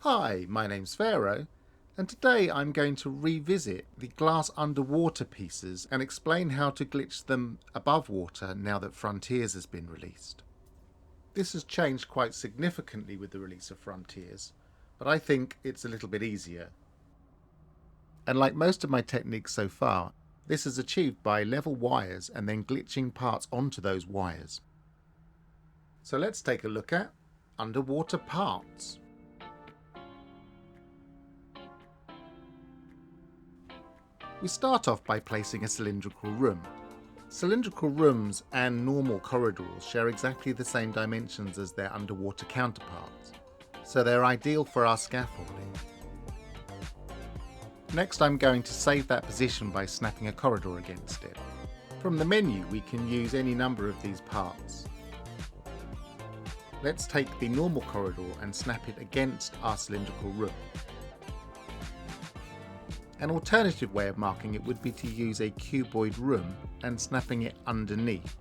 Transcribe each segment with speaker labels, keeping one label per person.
Speaker 1: Hi, my name's Pharaoh, and today I'm going to revisit the glass underwater pieces and explain how to glitch them above water now that Frontiers has been released. This has changed quite significantly with the release of Frontiers, but I think it's a little bit easier. And like most of my techniques so far, this is achieved by level wires and then glitching parts onto those wires. So let's take a look at underwater parts. We start off by placing a cylindrical room. Cylindrical rooms and normal corridors share exactly the same dimensions as their underwater counterparts, so they're ideal for our scaffolding. Next, I'm going to save that position by snapping a corridor against it. From the menu, we can use any number of these parts. Let's take the normal corridor and snap it against our cylindrical room. An alternative way of marking it would be to use a cuboid room and snapping it underneath.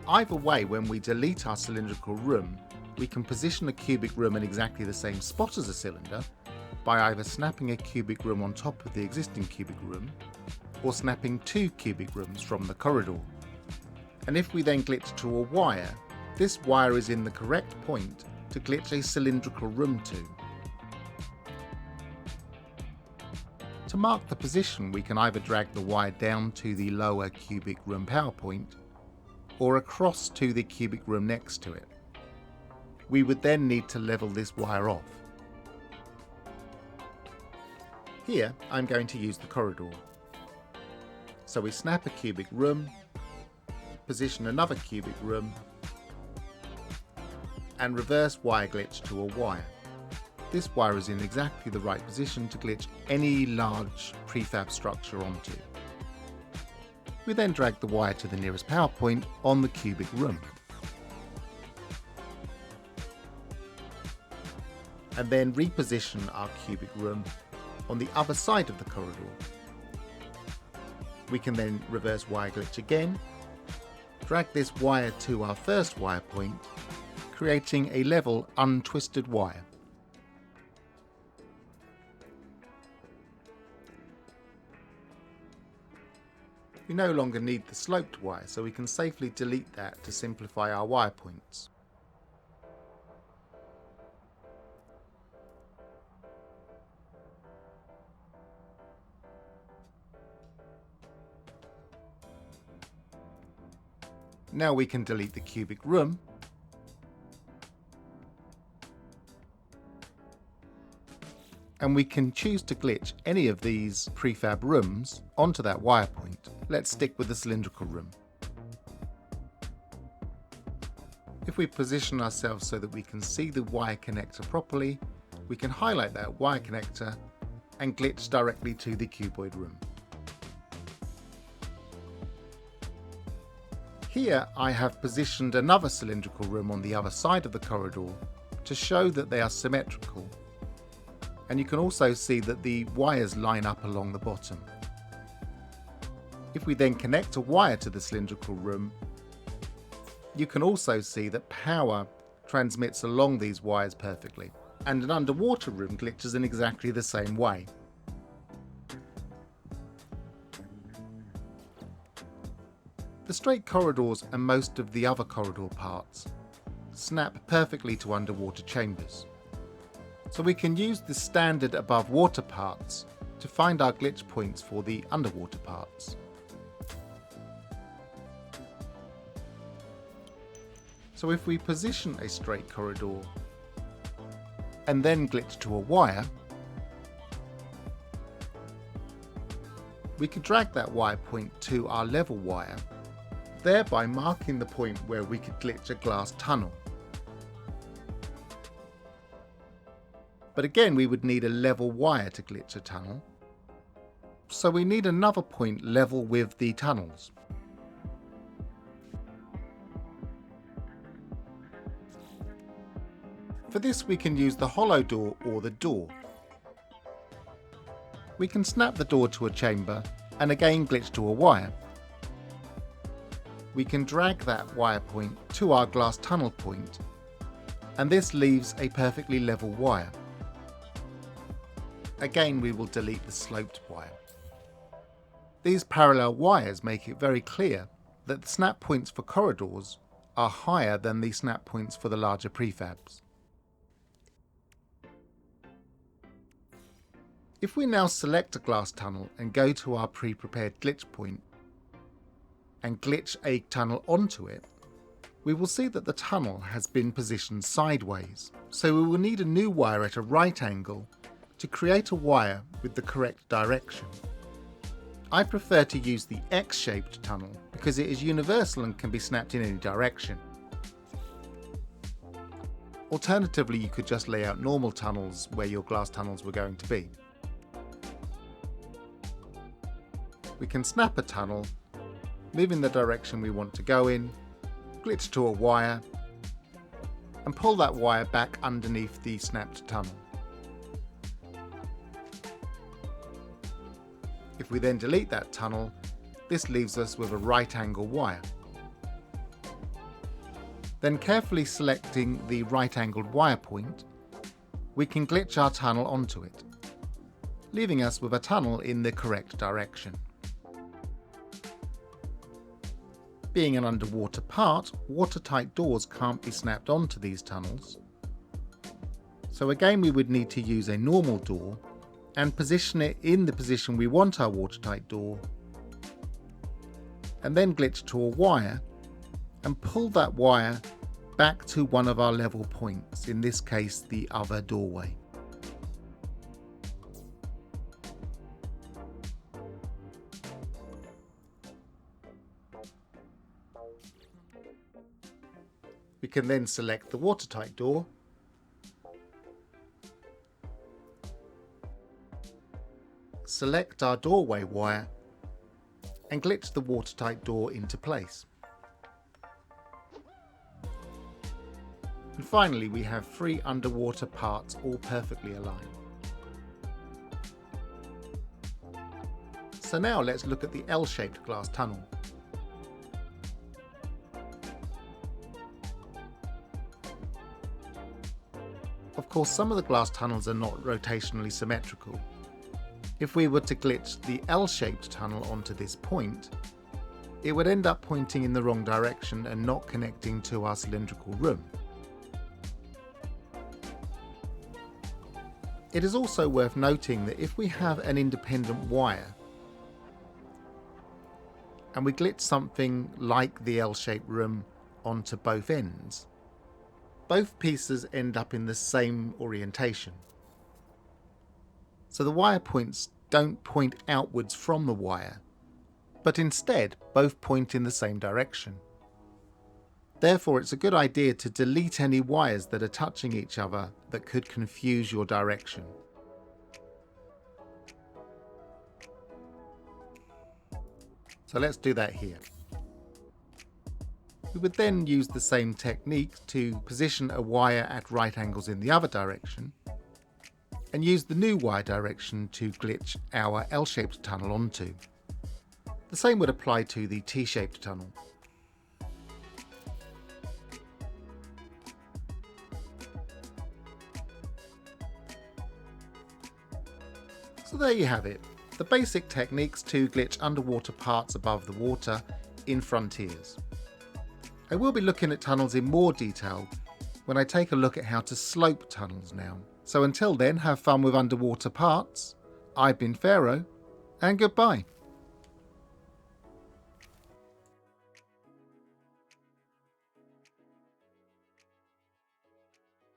Speaker 1: Either way, when we delete our cylindrical room, we can position a cubic room in exactly the same spot as a cylinder by either snapping a cubic room on top of the existing cubic room or snapping two cubic rooms from the corridor. And if we then glitch to a wire, this wire is in the correct point to glitch a cylindrical room to. To mark the position, we can either drag the wire down to the lower cubic room power point or across to the cubic room next to it. We would then need to level this wire off. Here I'm going to use the corridor. So we snap a cubic room, position another cubic room, and reverse wire glitch to a wire. This wire is in exactly the right position to glitch any large prefab structure onto. We then drag the wire to the nearest power point on the cubic room. And then reposition our cubic room on the other side of the corridor. We can then reverse wire glitch again, drag this wire to our first wire point, creating a level untwisted wire. We no longer need the sloped wire, so we can safely delete that to simplify our wire points. Now we can delete the cubic room, and we can choose to glitch any of these prefab rooms onto that wire point. Let's stick with the cylindrical room. If we position ourselves so that we can see the wire connector properly, we can highlight that wire connector and glitch directly to the cuboid room. Here I have positioned another cylindrical room on the other side of the corridor to show that they are symmetrical. And you can also see that the wires line up along the bottom. If we then connect a wire to the cylindrical room, you can also see that power transmits along these wires perfectly, and an underwater room glitches in exactly the same way. The straight corridors and most of the other corridor parts snap perfectly to underwater chambers. So we can use the standard above water parts to find our glitch points for the underwater parts. So if we position a straight corridor and then glitch to a wire, we could drag that wire point to our level wire, thereby marking the point where we could glitch a glass tunnel. But again, we would need a level wire to glitch a tunnel, so we need another point level with the tunnels. For this we can use the hollow door or the door. We can snap the door to a chamber and again glitch to a wire. We can drag that wire point to our glass tunnel point and this leaves a perfectly level wire. Again, we will delete the sloped wire. These parallel wires make it very clear that the snap points for corridors are higher than the snap points for the larger prefabs. If we now select a glass tunnel and go to our pre-prepared glitch point and glitch a tunnel onto it, we will see that the tunnel has been positioned sideways, so we will need a new wire at a right angle to create a wire with the correct direction. I prefer to use the X-shaped tunnel because it is universal and can be snapped in any direction. Alternatively, you could just lay out normal tunnels where your glass tunnels were going to be. We can snap a tunnel, move in the direction we want to go in, glitch to a wire, and pull that wire back underneath the snapped tunnel. If we then delete that tunnel, this leaves us with a right angle wire. Then carefully selecting the right angled wire point, we can glitch our tunnel onto it, leaving us with a tunnel in the correct direction. Being an underwater part, watertight doors can't be snapped onto these tunnels. So again, we would need to use a normal door and position it in the position we want our watertight door, and then glitch to a wire and pull that wire back to one of our level points, in this case the other doorway. We can then select the watertight door, select our doorway wire and glitch the watertight door into place. And finally, we have 3 underwater parts all perfectly aligned. So now let's look at the L-shaped glass tunnel. Of course, some of the glass tunnels are not rotationally symmetrical. If we were to glitch the L-shaped tunnel onto this point, it would end up pointing in the wrong direction and not connecting to our cylindrical room. It is also worth noting that if we have an independent wire and we glitch something like the L-shaped room onto both ends, both pieces end up in the same orientation. So the wire points don't point outwards from the wire, but instead both point in the same direction. Therefore, it's a good idea to delete any wires that are touching each other that could confuse your direction. So let's do that here. We would then use the same technique to position a wire at right angles in the other direction, and use the new wire direction to glitch our L-shaped tunnel onto. The same would apply to the T-shaped tunnel. So there you have it, the basic techniques to glitch underwater parts above the water in Frontiers. I will be looking at tunnels in more detail when I take a look at how to slope tunnels now. So until then, have fun with underwater parts. I've been Pharaoh, and goodbye.